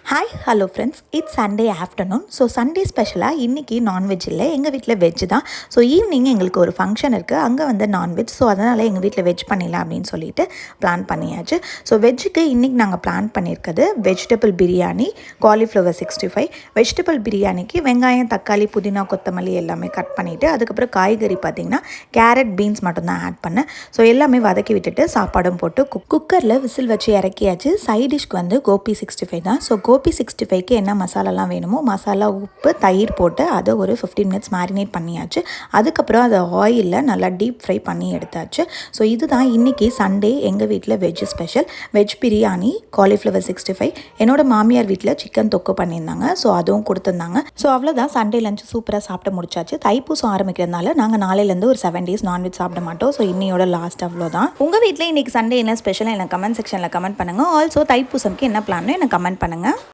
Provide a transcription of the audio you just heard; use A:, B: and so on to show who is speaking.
A: Hi hello friends, it's Sunday afternoon. So Sunday ஸ்பெஷலாக இன்றைக்கி non veg இல்லை, எங்கள் வீட்டில் வெஜ் தான். ஸோ ஈவினிங் எங்களுக்கு ஒரு ஃபங்க்ஷன் இருக்குது, அங்கே வந்து நான்வெஜ். ஸோ அதனால் எங்கள் வீட்டில் வெஜ் பண்ணிடலாம் அப்படின்னு சொல்லிட்டு பிளான் பண்ணியாச்சு. ஸோ வெஜ்ஜுக்கு இன்றைக்கி நாங்கள் பிளான் பண்ணியிருக்கிறது வெஜிடபிள் பிரியாணி, காலிஃப்ளவர் 65. வெஜிடபிள் பிரியாணிக்கு வெங்காயம், தக்காளி, புதினா, கொத்தமல்லி எல்லாமே கட் பண்ணிவிட்டு, அதுக்கப்புறம் காய்கறி பார்த்திங்கன்னா கேரட், பீன்ஸ் மட்டும்தான் ஆட் பண்ணேன். ஸோ எல்லாமே வதக்கி விட்டுட்டு சாப்பாடும் போட்டு குக்கரில் விசில் வச்சு இறக்கியாச்சு. சைட் டிஷ்க்கு வந்து கோபி 65 தான். ஸோ கோபி 65க்கு என்ன மசாலாலாம் வேணுமோ மசாலா, உப்பு, தயிர் போட்டு அதை ஒரு 15 மினிட்ஸ் மேரினேட் பண்ணியாச்சு. அதுக்கப்புறம் அதை ஆயிலில் நல்லா டீப் ஃப்ரை பண்ணி எடுத்தாச்சு. ஸோ இதுதான் இன்றைக்கி சண்டே எங்கள் வீட்டில் veg special. Veg biryani, cauliflower 65. என்னோடய மாமியார் வீட்டில் சிக்கன் தொக்கு பண்ணியிருந்தாங்க, ஸோ அதுவும் கொடுத்துருந்தாங்க. ஸோ அவ்வளோதான், சண்டே லஞ்சு சூப்பராக சாப்பிட்டு முடிச்சாச்சு. தைப்பூசம் ஆரம்பிக்கிறதுனால நாங்கள் நாளையிலேருந்து ஒரு 7 days நான்வெஜ் சாப்பிட மாட்டோம். ஸோ இன்னையோட லாஸ்ட் அவ்வளோதான். உங்கள் வீட்டில் இன்றைக்கி சண்டே என்ன ஸ்பெஷலாக எனக்கு கமெண்ட் செக்ஷனில் கமெண்ட் பண்ணுங்கள். ஆல்சோ தைப்பூசம்க்கு என்ன பிளான்னு எனக்கு கமெண்ட் பண்ணுங்கள்.